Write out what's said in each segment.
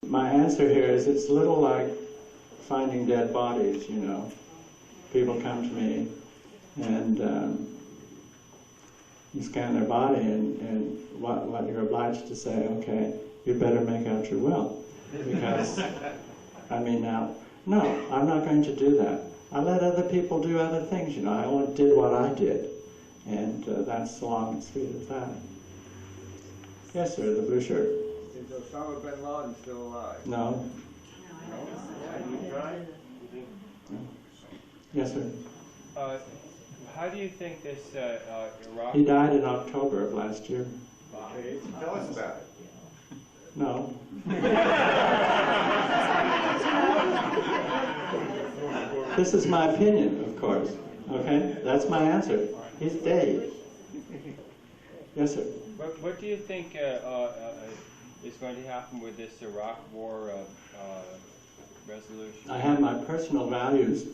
My answer here is it's a little like finding dead bodies, you know. People come to me and you scan their body and what you're obliged to say, okay, you better make out your will. Because, I mean now, no, I'm not going to do that. I let other people do other things, you know. I only did what I did. And that's the long and sweet of that. Yes, sir, the blue shirt. Is Osama bin Laden still alive? No. Yes, sir. How do you think this Iraq... He died in October of last year. Okay, tell us about it. No. This is my opinion, of course. Okay? That's my answer. He's dead. Yes, sir. What do you think is going to happen with this Iraq war resolution? I have my personal values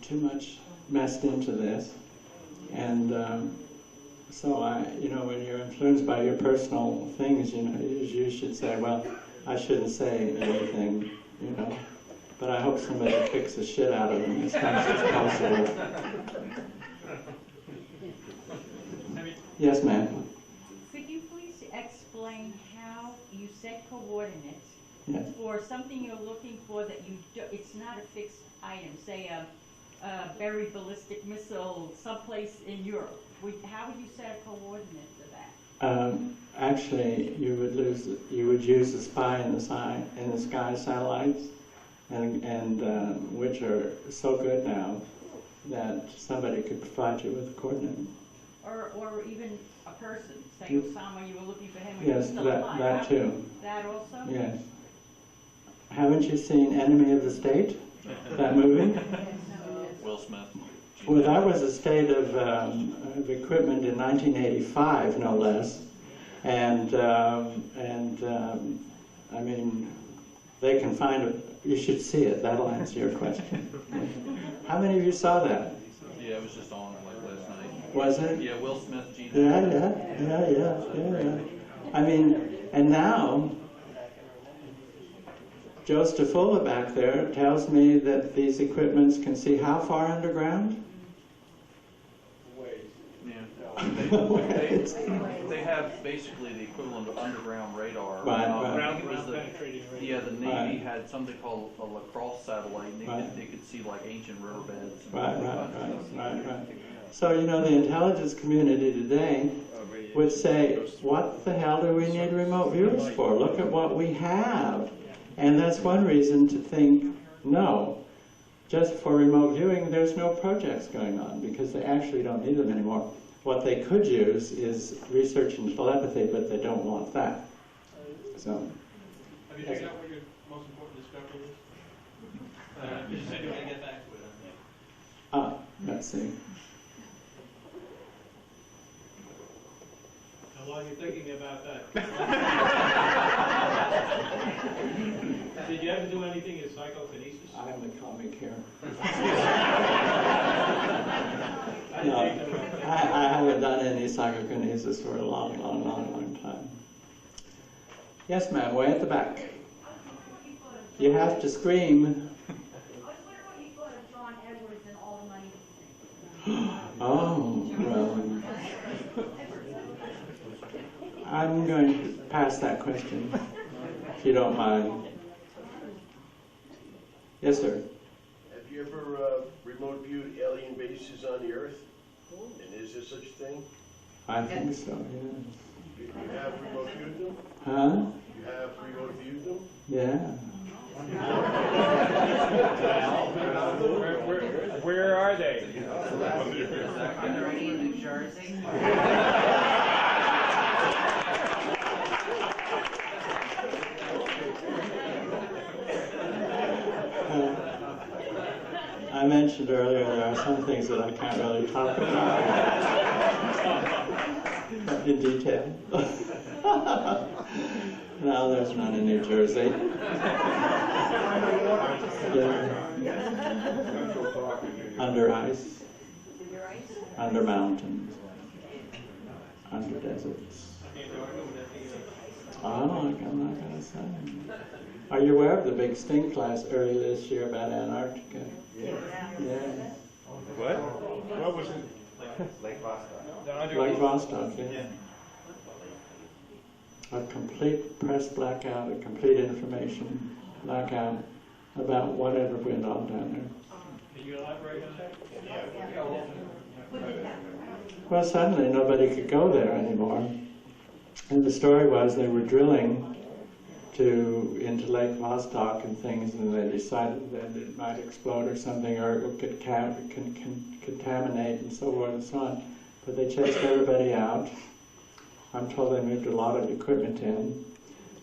too much messed into this. And so you know, when you're influenced by your personal things, you know, you should say, well, I shouldn't say anything, you know. But I hope somebody kicks the shit out of them as fast as possible. Yes, ma'am. Could you please explain how you set coordinates Yes. for something you're looking for that you do, it's not a fixed item, say a buried ballistic missile someplace in Europe? How would you set a coordinate for that? Actually, you would use the spy in the sky satellites, and which are so good now that somebody could provide you with a coordinate. Or even a person, say Osama, you were looking for him when Yes, he was still alive. that too. That also? Yes. Haven't you seen Enemy of the State? That movie? Will Smith. Well, that was a state of equipment in 1985, no less. And I mean, they can find it. You should see it. That'll answer your question. How many of you saw that? Yeah, it was just on like last night. Was it? Yeah, Will Smith, Gene. Yeah. I mean, and now, Joe Stafula back there tells me that these equipments can see how far underground? They have basically the equivalent of underground radar. Right. Yeah, the Navy had something called a lacrosse satellite, and they could see like ancient riverbeds. Right. So, you know, the intelligence community today would say, what the hell do we need remote viewers for? Look at what we have. And that's one reason to think, no, just for remote viewing, there's no projects going on, because they actually don't need them anymore. What they could use is research and telepathy, but they don't want that. So. Have you figured out what your most important discovery is? You said you were going to get back to it. Let's see. How long are you thinking about that? Did you ever do anything in psychokinesis? I have the comic here. No, I haven't done any psychokinesis for a long time. Yes, ma'am, way at the back. You have to scream. I was wondering what you thought of John Edwards and all the money. Oh, well. I'm going to pass that question, if you don't mind. Yes, sir. Have you ever remote viewed alien bases on the Earth? And is there such a thing? I think so, yeah. You have remote viewed them? Huh? You have remote viewed them? Yeah. Where are they? New Jersey. I mentioned earlier there are some things that I can't really talk about in detail. No, there's none in New Jersey. Yeah. Under ice, under mountains, under deserts. I'm not gonna say. Are you aware of the big sting class earlier this year about Antarctica? Yeah. What? What was it? Lake Vostok. Lake Vostok, yeah. A complete press blackout, a complete information blackout about whatever went on down there. Can you elaborate on that? Well, suddenly nobody could go there anymore. And the story was they were drilling into Lake Vostok and things, and they decided that it might explode or something, or it could contaminate and so forth and so on. But they chased everybody out. I'm told they moved a lot of equipment in,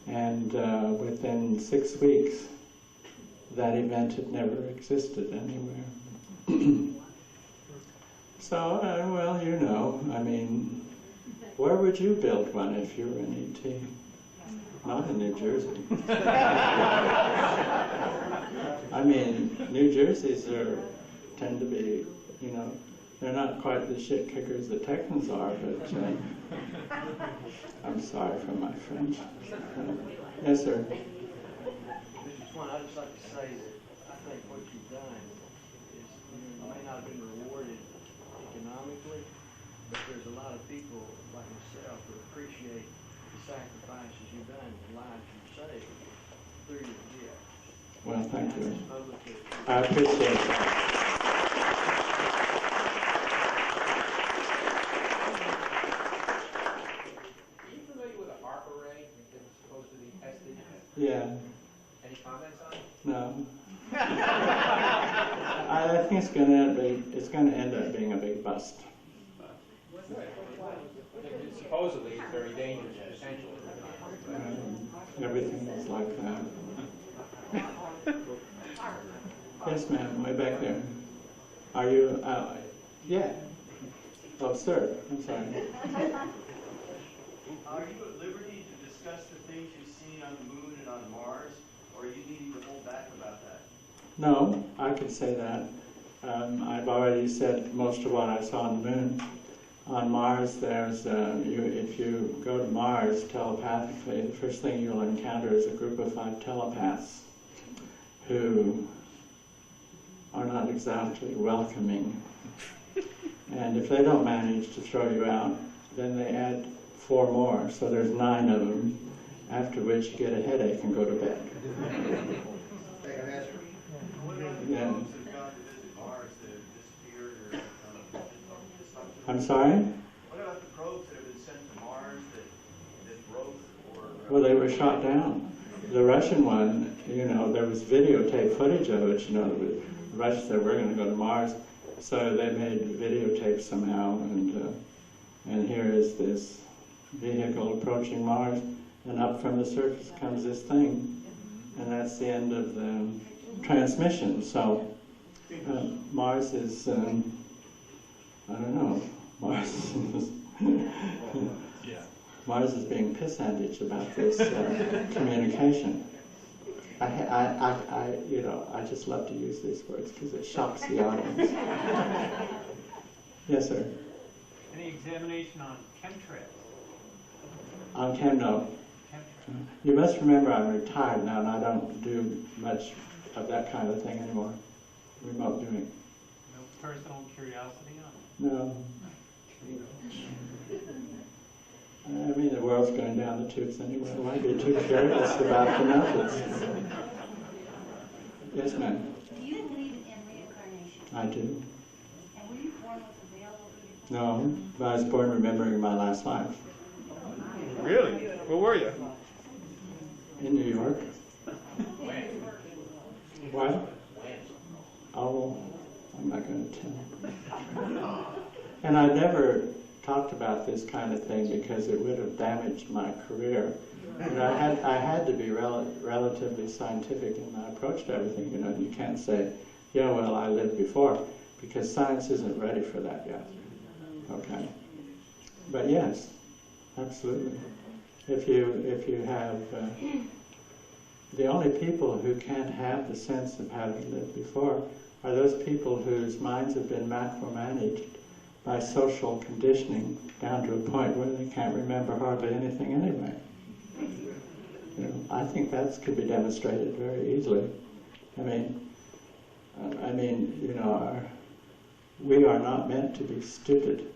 and within 6 weeks, that event had never existed anywhere. So, well, you know, I mean, where would you build one if you were an ET? Not in New Jersey. I mean, New Jerseys tend to be, you know, they're not quite the shit kickers the Texans are, but I'm sorry for my French. Yes, sir. Mr. Swan, I'd just like to say that I think what you've done is, you may not have been rewarded economically, but there's a lot of people like myself who appreciate the sacrifices you've done, the lives you've saved through your gift. Well, thank you. Publicly, I appreciate that. Are you familiar with an arc array that was supposed to be tested? Yeah. Any comments on it? No. I think it's going to end up being a big bust. Supposedly, it's very dangerous, potentially. Everything is like that. Yes, ma'am, way back there. Are you, yeah. Oh, sir, I'm sorry. Are you at liberty to discuss the things you've seen on the moon and on Mars, or are you needing to hold back about that? No, I can say that. I've already said most of what I saw on the moon. On Mars, there's if you go to Mars telepathically, the first thing you'll encounter is a group of 5 telepaths who are not exactly welcoming. And if they don't manage to throw you out, then they add 4 more, so there's 9 of them, after which you get a headache and go to bed. Yeah. I'm sorry? What about the probes that have been sent to Mars that broke or... Well, they were shot down. The Russian one, you know, there was videotape footage of it, you know, the Russians said, we're going to go to Mars. So they made videotape somehow, and here is this vehicle approaching Mars, and up from the surface comes this thing, and that's the end of the transmission. So Mars is, I don't know, Mars is being pissantage about this communication. You know, I just love to use these words because it shocks the audience. Yes, sir. Any examination on chemtrails? On no. You must remember I'm retired now and I don't do much of that kind of thing anymore. Remote viewing. No personal curiosity on it? No. I mean, the world's going down the tubes anyway. Why be too curious about the methods? Yes, ma'am. Do you believe in reincarnation? I do. And were you born with a veil over your face? No, but I was born remembering my last life. Really? Where were you? In New York. What? Oh, I'm not going to tell. And I never talked about this kind of thing because it would have damaged my career. But I had to be relatively scientific in my approach to everything. You know, you can't say, yeah, well, I lived before, because science isn't ready for that yet. Okay. But yes, absolutely. If you have the only people who can't have the sense of having lived before are those people whose minds have been macro-managed by social conditioning down to a point where they can't remember hardly anything anyway. I think that could be demonstrated very easily. I mean, you know, we are not meant to be stupid.